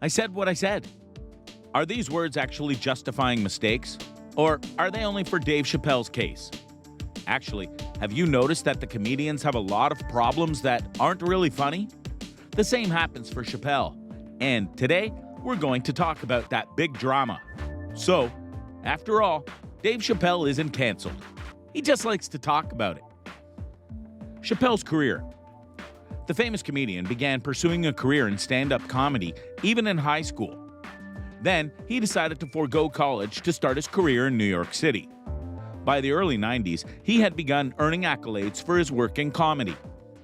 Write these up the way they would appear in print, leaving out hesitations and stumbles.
I said what I said. Are these words actually justifying mistakes? Or are they only for Dave Chappelle's case? Actually, have you noticed that the comedians have a lot of problems that aren't really funny? The same happens for Chappelle. And today, we're going to talk about that big drama. So, after all, Dave Chappelle isn't canceled. He just likes to talk about it. Chappelle's career. The famous comedian began pursuing a career in stand-up comedy even in high school. Then, he decided to forego college to start his career in New York City. By the early 90s, he had begun earning accolades for his work in comedy.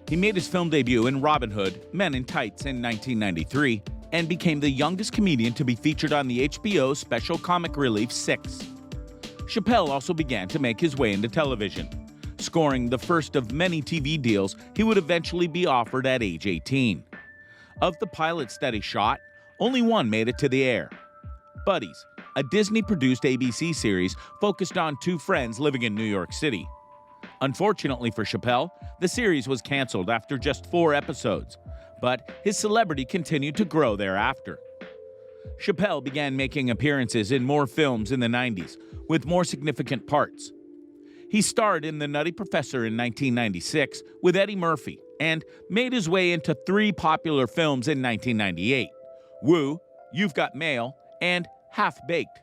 He made his film debut in Robin Hood, Men in Tights in 1993, and became the youngest comedian to be featured on the HBO special comic relief 6. Chappelle also began to make his way into television, scoring the first of many TV deals he would eventually be offered at age 18. Of the pilots that he shot, only one made it to the air. Buddies, a Disney-produced ABC series focused on two friends living in New York City. Unfortunately for Chappelle, the series was canceled after just 4 episodes, but his celebrity continued to grow thereafter. Chappelle began making appearances in more films in the 90s, with more significant parts. He starred in The Nutty Professor in 1996 with Eddie Murphy, and made his way into 3 popular films in 1998, Woo, You've Got Mail, and Half-Baked.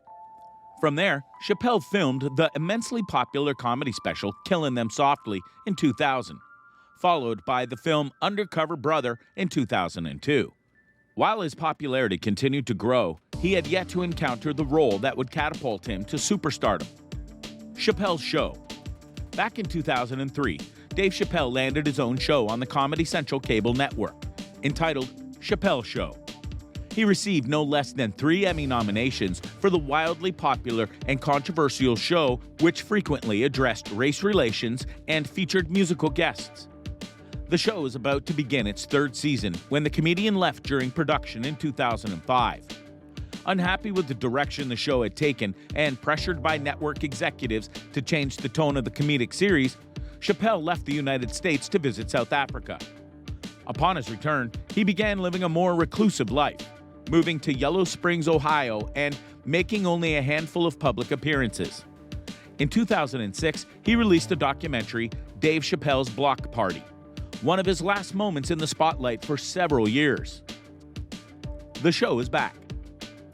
From there, Chappelle filmed the immensely popular comedy special Killin' Them Softly in 2000, followed by the film Undercover Brother in 2002. While his popularity continued to grow, he had yet to encounter the role that would catapult him to superstardom. Chappelle's Show. Back in 2003, Dave Chappelle landed his own show on the Comedy Central cable network, entitled Chappelle Show. He received no less than 3 Emmy nominations for the wildly popular and controversial show, which frequently addressed race relations and featured musical guests. The show is about to begin its 3rd season when the comedian left during production in 2005. Unhappy with the direction the show had taken and pressured by network executives to change the tone of the comedic series, Chappelle left the United States to visit South Africa. Upon his return, he began living a more reclusive life, moving to Yellow Springs, Ohio, and making only a handful of public appearances. In 2006, he released a documentary, Dave Chappelle's Block Party, one of his last moments in the spotlight for several years. The show is back.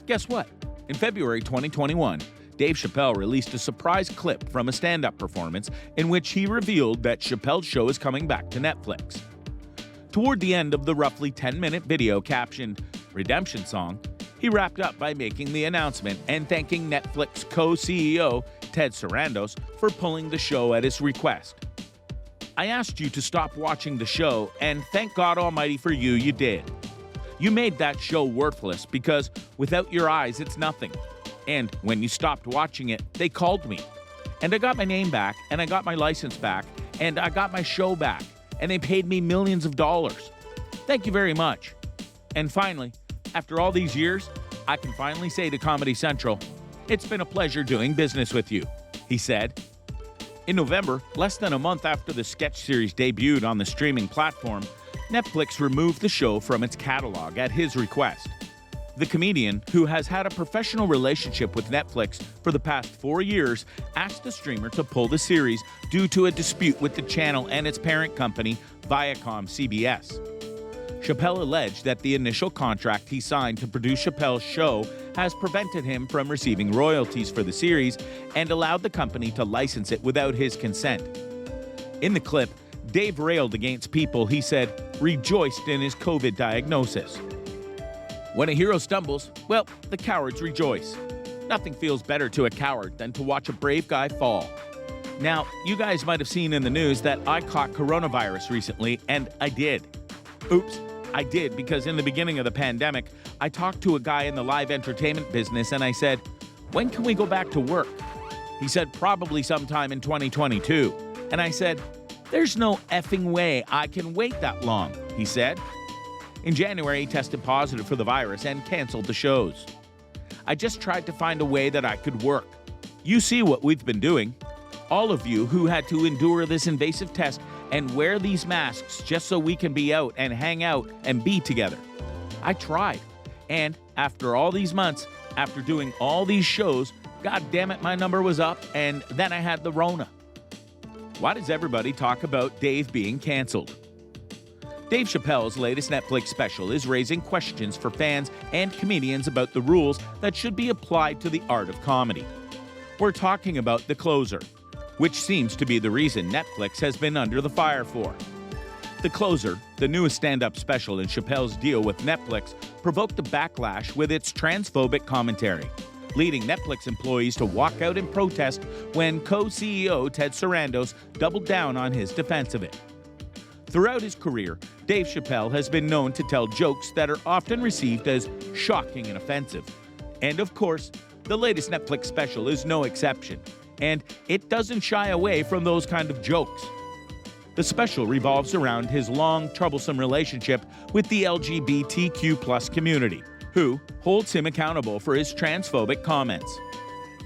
Guess what? In February 2021, Dave Chappelle released a surprise clip from a stand-up performance in which he revealed that Chappelle's Show is coming back to Netflix. Toward the end of the roughly 10-minute video captioned Redemption Song, he wrapped up by making the announcement and thanking Netflix co-CEO Ted Sarandos for pulling the show at his request. I asked you to stop watching the show, and thank God Almighty for you did. You made that show worthless because without your eyes, it's nothing. And when you stopped watching it, they called me. And I got my name back, and I got my license back, and I got my show back, and they paid me millions of dollars. Thank you very much. And finally, after all these years, I can finally say to Comedy Central, it's been a pleasure doing business with you, he said. In November, less than a month after the sketch series debuted on the streaming platform, Netflix removed the show from its catalog at his request. The comedian, who has had a professional relationship with Netflix for the past 4 years, asked the streamer to pull the series due to a dispute with the channel and its parent company, Viacom CBS. Chappelle alleged that the initial contract he signed to produce Chappelle's Show has prevented him from receiving royalties for the series and allowed the company to license it without his consent. In the clip, Dave railed against people he said rejoiced in his COVID diagnosis. When a hero stumbles, well, the cowards rejoice. Nothing feels better to a coward than to watch a brave guy fall. Now, you guys might have seen in the news that I caught coronavirus recently, and I did. Oops, I did, because in the beginning of the pandemic, I talked to a guy in the live entertainment business and I said, when can we go back to work? He said, probably sometime in 2022. And I said, there's no effing way I can wait that long, he said. In January, he tested positive for the virus and canceled the shows. I just tried to find a way that I could work. You see what we've been doing. All of you who had to endure this invasive test and wear these masks just so we can be out and hang out and be together. I tried. And after all these months, after doing all these shows, God damn it, my number was up, and then I had the Rona. Why does everybody talk about Dave being canceled? Dave Chappelle's latest Netflix special is raising questions for fans and comedians about the rules that should be applied to the art of comedy. We're talking about The Closer, which seems to be the reason Netflix has been under the fire for. The Closer, the newest stand-up special in Chappelle's deal with Netflix, provoked a backlash with its transphobic commentary, leading Netflix employees to walk out in protest when co-CEO Ted Sarandos doubled down on his defense of it. Throughout his career, Dave Chappelle has been known to tell jokes that are often received as shocking and offensive. And of course, the latest Netflix special is no exception, and it doesn't shy away from those kind of jokes. The special revolves around his long, troublesome relationship with the LGBTQ+ community, who holds him accountable for his transphobic comments.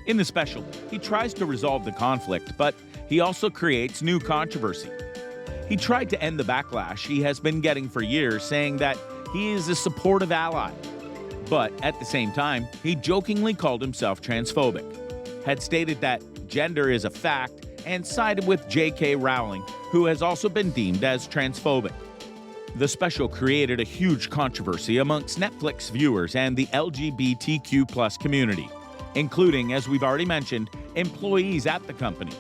In the special, he tries to resolve the conflict, but he also creates new controversy. He tried to end the backlash he has been getting for years, saying that he is a supportive ally. But at the same time, he jokingly called himself transphobic, had stated that gender is a fact, and sided with J.K. Rowling, who has also been deemed as transphobic. The special created a huge controversy amongst Netflix viewers and the LGBTQ+ community, including, as we've already mentioned, employees at the company.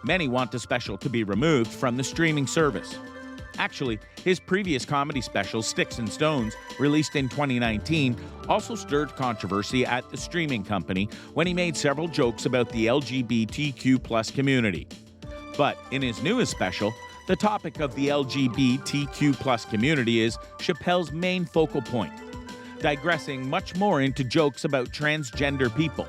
Many want the special to be removed from the streaming service. Actually, his previous comedy special, Sticks and Stones, released in 2019, also stirred controversy at the streaming company when he made several jokes about the LGBTQ+ community. But in his newest special, the topic of the LGBTQ+ community is Chappelle's main focal point, digressing much more into jokes about transgender people.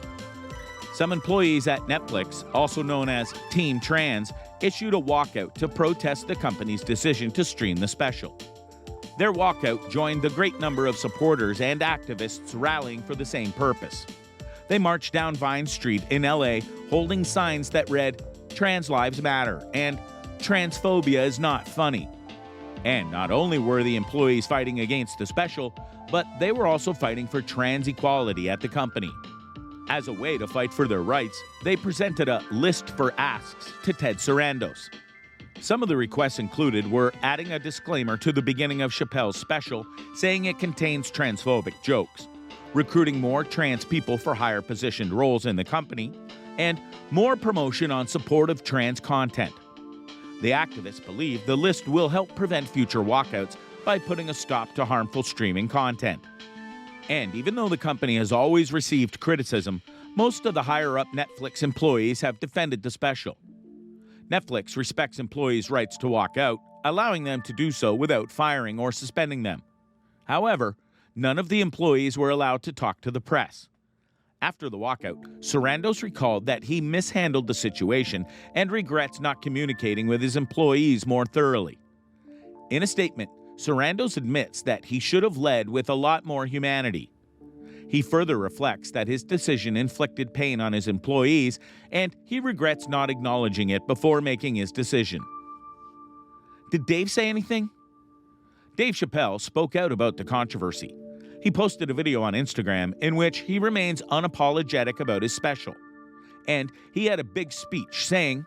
Some employees at Netflix, also known as Team Trans, issued a walkout to protest the company's decision to stream the special. Their walkout joined the great number of supporters and activists rallying for the same purpose. They marched down Vine Street in LA holding signs that read, "Trans Lives Matter" and "Transphobia is not funny." And not only were the employees fighting against the special, but they were also fighting for trans equality at the company. As a way to fight for their rights, they presented a list for asks to Ted Sarandos. Some of the requests included were adding a disclaimer to the beginning of Chappelle's special saying it contains transphobic jokes, recruiting more trans people for higher positioned roles in the company, and more promotion on support of trans content. The activists believe the list will help prevent future walkouts by putting a stop to harmful streaming content. And even though the company has always received criticism, most of the higher-up Netflix employees have defended the special. Netflix respects employees' rights to walk out, allowing them to do so without firing or suspending them. However, none of the employees were allowed to talk to the press. After the walkout, Sarandos recalled that he mishandled the situation and regrets not communicating with his employees more thoroughly. In a statement, Sarandos admits that he should have led with a lot more humanity. He further reflects that his decision inflicted pain on his employees, and he regrets not acknowledging it before making his decision. Did Dave say anything? Dave Chappelle spoke out about the controversy. He posted a video on Instagram in which he remains unapologetic about his special. And he had a big speech saying,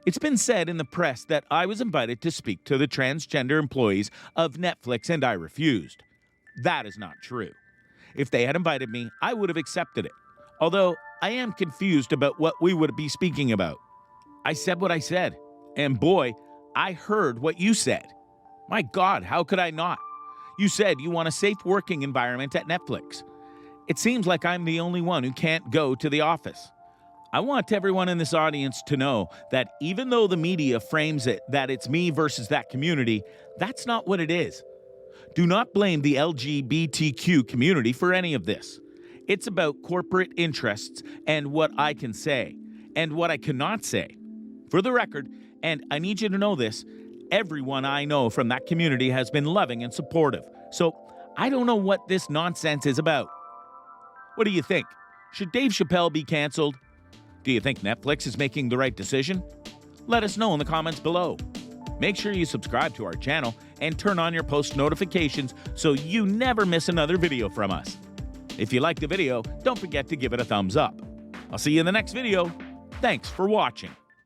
"It's been said in the press that I was invited to speak to the transgender employees of Netflix and I refused. That is not true. If they had invited me, I would have accepted it. Although I am confused about what we would be speaking about. I said what I said. And boy, I heard what you said. My God, how could I not? You said you want a safe working environment at Netflix. It seems like I'm the only one who can't go to the office. I want everyone in this audience to know that even though the media frames it that it's me versus that community, that's not what it is. Do not blame the LGBTQ community for any of this. It's about corporate interests and what I can say and what I cannot say. For the record, and I need you to know this, everyone I know from that community has been loving and supportive. So I don't know what this nonsense is about. What do you think? Should Dave Chappelle be canceled? Do you think Netflix is making the right decision? Let us know in the comments below. Make sure you subscribe to our channel and turn on your post notifications so you never miss another video from us. If you liked the video, don't forget to give it a thumbs up. I'll see you in the next video. Thanks for watching.